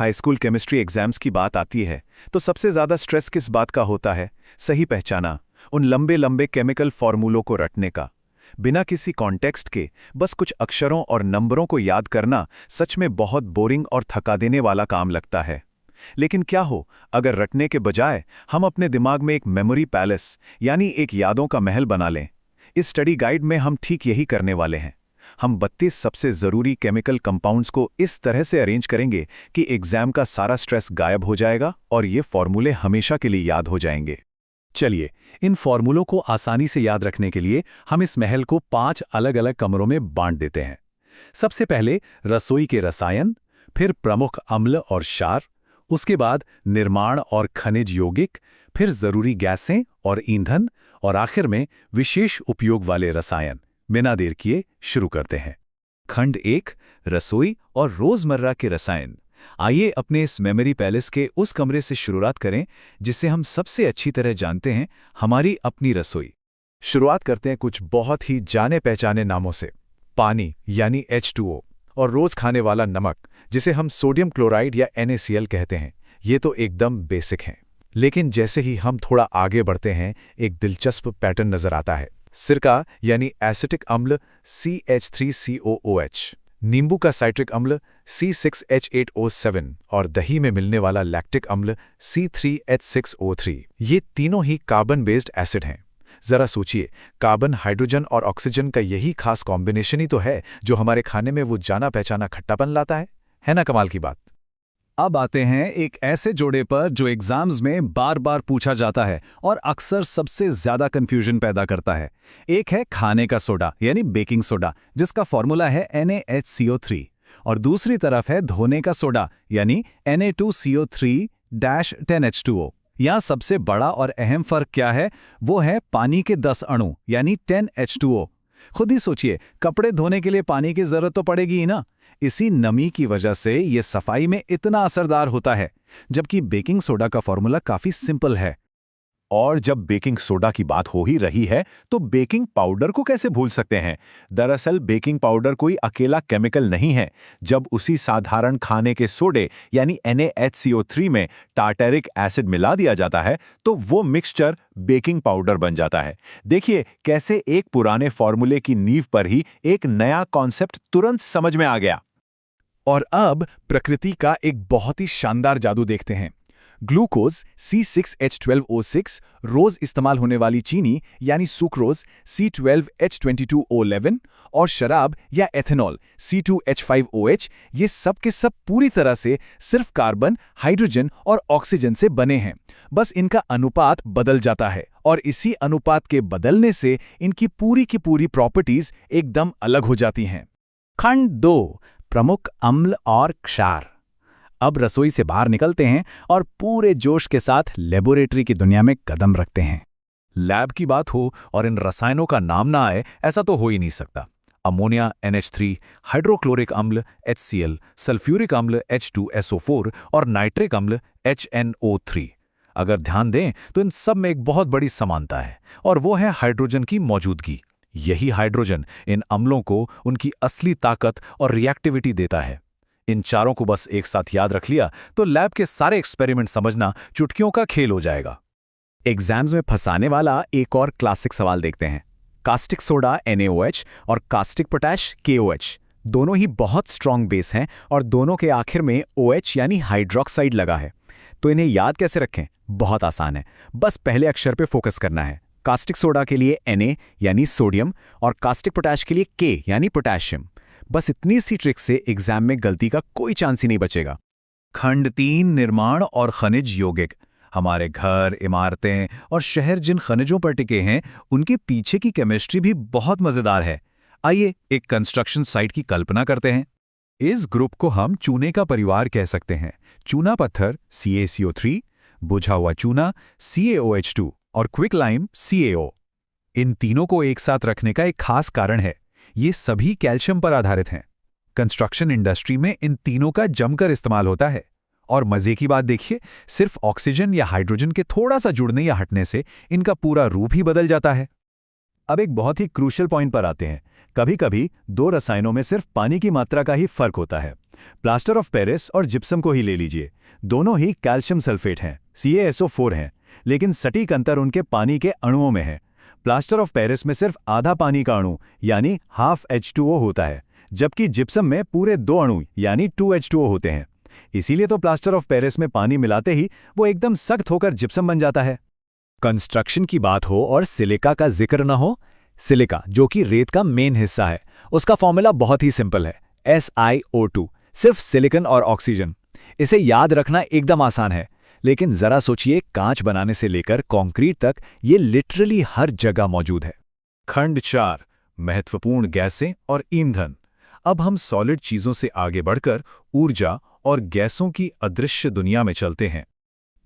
High school chemistry exams की बात आती है तो सबसे ज्यादा स्ट्रेस किस बात का होता है? सही पहचाना, उन लंबे लंबे केमिकल फॉर्मूलों को रटने का। बिना किसी कॉन्टेक्स्ट के बस कुछ अक्षरों और नंबरों को याद करना सच में बहुत बोरिंग और थका देने वाला काम लगता है। लेकिन क्या हो अगर रटने के बजाय हम अपने दिमाग में एक मेमोरी पैलेस यानी एक यादों का महल बना लें? इस स्टडी गाइड में हम ठीक यही करने वाले हैं। हम 32 सबसे ज़रूरी केमिकल कंपाउंड्स को इस तरह से अरेंज करेंगे कि एग्जाम का सारा स्ट्रेस गायब हो जाएगा और ये फॉर्मूले हमेशा के लिए याद हो जाएंगे। चलिए, इन फॉर्मूलों को आसानी से याद रखने के लिए हम इस महल को 5 अलग अलग कमरों में बांट देते हैं। सबसे पहले रसोई के रसायन, फिर प्रमुख अम्ल और क्षार, उसके बाद निर्माण और खनिज यौगिक, फिर जरूरी गैसें और ईंधन, और आखिर में विशेष उपयोग वाले रसायन। बिना देर किए शुरू करते हैं। खंड 1, रसोई और रोजमर्रा के रसायन। आइए अपने इस मेमोरी पैलेस के उस कमरे से शुरुआत करें जिसे हम सबसे अच्छी तरह जानते हैं, हमारी अपनी रसोई। शुरुआत करते हैं कुछ बहुत ही जाने पहचाने नामों से। पानी यानी H2O और रोज खाने वाला नमक जिसे हम सोडियम क्लोराइड या NaCl कहते हैं। ये तो एकदम बेसिक हैं। लेकिन जैसे ही हम थोड़ा आगे बढ़ते हैं एक दिलचस्प पैटर्न नजर आता है। सिरका यानी एसिटिक अम्ल CH3COOH, नींबू का साइट्रिक अम्ल C6H8O7 और दही में मिलने वाला लैक्टिक अम्ल C3H6O3। ये तीनों ही कार्बन बेस्ड एसिड हैं। जरा सोचिए, कार्बन, हाइड्रोजन और ऑक्सीजन का यही खास कॉम्बिनेशन ही तो है जो हमारे खाने में वो जाना पहचाना खट्टापन लाता है ना? कमाल की बात। अब आते हैं एक ऐसे जोड़े पर जो एग्जाम्स में बार बार पूछा जाता है और अक्सर सबसे ज्यादा कंफ्यूजन पैदा करता है। एक है खाने का सोडा यानी बेकिंग सोडा, जिसका फॉर्मूला है NaHCO3, और दूसरी तरफ है धोने का सोडा यानी Na2CO3-10H2O। यहाँ सबसे बड़ा और अहम फर्क क्या है? वो है पानी के 10 अणु यानी 10H2O। खुद ही सोचिए, कपड़े धोने के लिए पानी की जरूरत तो पड़ेगी ही ना। इसी नमी की वजह से ये सफाई में इतना असरदार होता है, जबकि बेकिंग सोडा का फॉर्मूला काफी सिंपल है। और जब बेकिंग सोडा की बात हो ही रही है तो बेकिंग पाउडर को कैसे भूल सकते हैं? दरअसल बेकिंग पाउडर कोई अकेला केमिकल नहीं है। जब उसी साधारण खाने के सोडे यानी NaHCO3 में टार्टेरिक एसिड मिला दिया जाता है तो वो मिक्सचर बेकिंग पाउडर बन जाता है। देखिए कैसे एक पुराने फॉर्मूले की नींव पर ही एक नया कॉन्सेप्ट तुरंत समझ में आ गया। और अब प्रकृति का एक बहुत ही शानदार जादू देखते हैं। ग्लूकोज C6H12O6, रोज इस्तेमाल होने वाली चीनी यानी सुक्रोज C12H22O11 और शराब या एथेनॉल C2H5OH, ये सब के सब पूरी तरह से सिर्फ कार्बन, हाइड्रोजन और ऑक्सीजन से बने हैं। बस इनका अनुपात बदल जाता है और इसी अनुपात के बदलने से इनकी पूरी की पूरी प्रॉपर्टीज एकदम अलग हो जाती हैं। खंड 2, प्रमुख अम्ल और क्षार। अब रसोई से बाहर निकलते हैं और पूरे जोश के साथ लेबोरेटरी की दुनिया में कदम रखते हैं। लैब की बात हो और इन रसायनों का नाम ना आए ऐसा तो हो ही नहीं सकता। अमोनिया NH3, हाइड्रोक्लोरिक अम्ल HCl, सल्फ्यूरिक अम्ल H2SO4 और नाइट्रिक अम्ल HNO3। अगर ध्यान दें तो इन सब में एक बहुत बड़ी समानता है और वो है हाइड्रोजन की मौजूदगी। यही हाइड्रोजन इन अम्लों को उनकी असली ताकत और रिएक्टिविटी देता है। इन चारों को बस एक साथ याद रख लिया तो लैब के सारे एक्सपेरिमेंट समझना चुटकियों का खेल हो जाएगा। एग्जाम्स में फंसाने वाला एक और क्लासिक सवाल देखते हैं। कास्टिक सोडा NaOH और कास्टिक पोटैश KOH दोनों ही बहुत स्ट्रॉन्ग बेस हैं और दोनों के आखिर में OH यानी हाइड्रोक्साइड लगा है। तो इन्हें याद कैसे रखें? बहुत आसान है, बस पहले अक्षर पे फोकस करना है। कास्टिक सोडा के लिए Na यानी सोडियम और कास्टिक पोटैश के लिए K यानी पोटैशियम। बस इतनी सी ट्रिक से एग्जाम में गलती का कोई चांस ही नहीं बचेगा। खंड 3, निर्माण और खनिज यौगिक। हमारे घर, इमारतें और शहर जिन खनिजों पर टिके हैं उनके पीछे की केमिस्ट्री भी बहुत मजेदार है। आइए एक कंस्ट्रक्शन साइट की कल्पना करते हैं। इस ग्रुप को हम चूने का परिवार कह सकते हैं। चूना पत्थर CaCO3, बुझा हुआ चूना CaOH2 और क्विक लाइम CaO। इन तीनों को एक साथ रखने का एक खास कारण है, ये सभी कैल्शियम पर आधारित हैं। कंस्ट्रक्शन इंडस्ट्री में इन तीनों का जमकर इस्तेमाल होता है। और मजे की बात देखिए, सिर्फ ऑक्सीजन या हाइड्रोजन के थोड़ा सा जुड़ने या हटने से इनका पूरा रूप ही बदल जाता है। अब एक बहुत ही क्रूशियल पॉइंट पर आते हैं। कभी कभी दो रसायनों में सिर्फ पानी की मात्रा का ही फर्क होता है। प्लास्टर ऑफ पेरिस और जिप्सम को ही ले लीजिए, दोनों ही कैल्शियम सल्फेट हैं, CaSO4 हैं, लेकिन सटीक अंतर उनके पानी के अणुओं में है। प्लास्टर ऑफ पेरिस में सिर्फ आधा पानी का अणु यानी हाफ H2O होता है, जबकि जिप्सम में पूरे 2 अणु यानी 2H2O होते हैं। इसीलिए तो प्लास्टर ऑफ पेरिस में पानी मिलाते ही वो एकदम सख्त होकर जिप्सम बन जाता है। कंस्ट्रक्शन की बात हो और सिलिका का जिक्र न हो, सिलिका जो कि रेत का मेन हिस्सा है, उसका फॉर्मूला बहुत ही सिंपल है, SiO2, सिर्फ सिलिकॉन और ऑक्सीजन। इसे याद रखना एकदम आसान है, लेकिन जरा सोचिए, कांच बनाने से लेकर कंक्रीट तक ये लिटरली हर जगह मौजूद है। खंड 4, महत्वपूर्ण गैसें और ईंधन। अब हम सॉलिड चीजों से आगे बढ़कर ऊर्जा और गैसों की अदृश्य दुनिया में चलते हैं।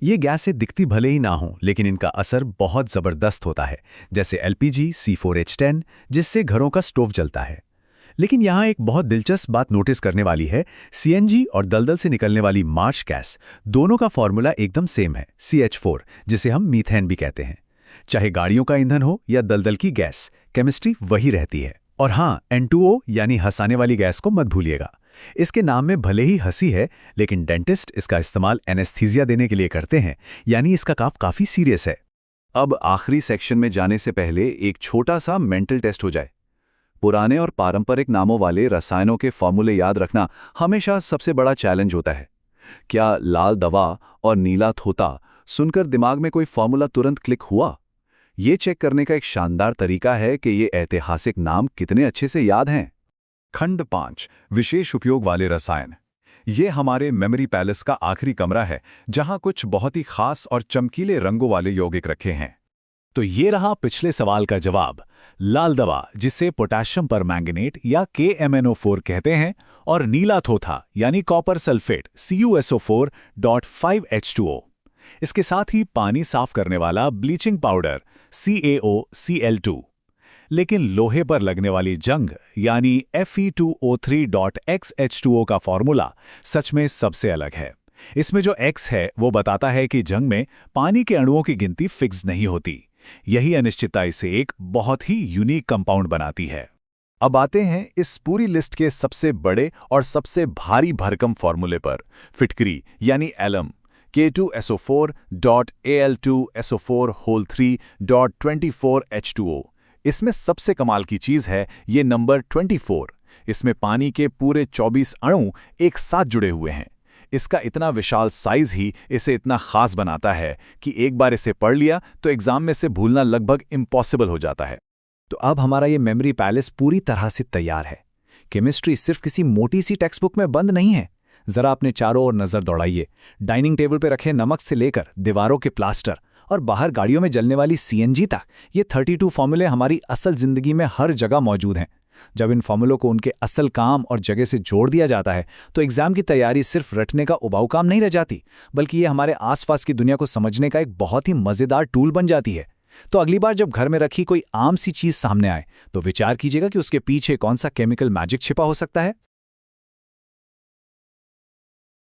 ये गैसें दिखती भले ही ना हों, लेकिन इनका असर बहुत जबरदस्त होता है, जैसे LPG, C4H10, जिससे घरों का स्टोव जलता है। लेकिन यहाँ एक बहुत दिलचस्प बात नोटिस करने वाली है, CNG और दलदल से निकलने वाली मार्श गैस, दोनों का फॉर्मूला एकदम सेम है, CH4, जिसे हम मीथेन भी कहते हैं। चाहे गाड़ियों का ईंधन हो या दलदल की गैस, केमिस्ट्री वही रहती है। और हाँ, N2O यानी हंसाने वाली गैस को मत भूलिएगा। इसके नाम में भले ही हंसी है, लेकिन डेंटिस्ट इसका इस्तेमाल एनेस्थीसिया देने के लिए करते हैं, यानी इसका काम काफी सीरियस है। अब आखिरी सेक्शन में जाने से पहले एक छोटा सा मेंटल टेस्ट हो जाए। पुराने और पारंपरिक नामों वाले रसायनों के फॉर्मूले याद रखना हमेशा सबसे बड़ा चैलेंज होता है। क्या लाल दवा और नीला थोता सुनकर दिमाग में कोई फॉर्मूला तुरंत क्लिक हुआ? ये चेक करने का एक शानदार तरीका है कि ये ऐतिहासिक नाम कितने अच्छे से याद हैं। खंड 5, विशेष उपयोग वाले रसायन। ये हमारे मेमोरी पैलेस का आखिरी कमरा है, जहां कुछ बहुत ही खास और चमकीले रंगों वाले यौगिक रखे हैं। तो ये रहा पिछले सवाल का जवाब। लाल दवा, जिसे पोटेशियम परमैंगनेट या KMnO4 कहते हैं, और नीला थोथा यानी कॉपर सल्फेट CuSO4.5H2O। इसके साथ ही पानी साफ करने वाला ब्लीचिंग पाउडर CaOCl2। लेकिन लोहे पर लगने वाली जंग यानी Fe2O3.xH2O का फॉर्मूला सच में सबसे अलग है। इसमें जो X है वो बताता है कि जंग में पानी के अणुओं की गिनती फिक्स नहीं होती। यही अनिश्चितता इसे एक बहुत ही यूनिक कंपाउंड बनाती है। अब आते हैं इस पूरी लिस्ट के सबसे बड़े और सबसे भारी भरकम फॉर्मूले पर, फिटकरी यानी एलम, K2SO4.Al2SO4 3.24H2O। इसमें सबसे कमाल की चीज है ये नंबर 24। इसमें पानी के पूरे 24 अणु एक साथ जुड़े हुए हैं। इसका इतना विशाल साइज ही इसे इतना खास बनाता है कि एक बार इसे पढ़ लिया तो एग्जाम में से भूलना लगभग इम्पॉसिबल हो जाता है। तो अब हमारा ये मेमोरी पैलेस पूरी तरह से तैयार है। केमिस्ट्री सिर्फ किसी मोटी सी टेक्स्ट बुक में बंद नहीं है। जरा अपने चारों ओर नजर दौड़ाइए। डाइनिंग टेबल पर रखे नमक से लेकर दीवारों के प्लास्टर और बाहर गाड़ियों में जलने वाली CNG तक, ये 32 फॉर्मूले हमारी असल जिंदगी में हर जगह मौजूद हैं। जब इन फॉर्मूलों को उनके असल काम और जगह से जोड़ दिया जाता है तो एग्जाम की तैयारी सिर्फ रटने का उबाऊ काम नहीं रह जाती, बल्कि ये हमारे आसपास की दुनिया को समझने का एक बहुत ही मजेदार टूल बन जाती है। तो अगली बार जब घर में रखी कोई आम सी चीज सामने आए तो विचार कीजिएगा कि उसके पीछे कौन सा केमिकल मैजिक छिपा हो सकता है।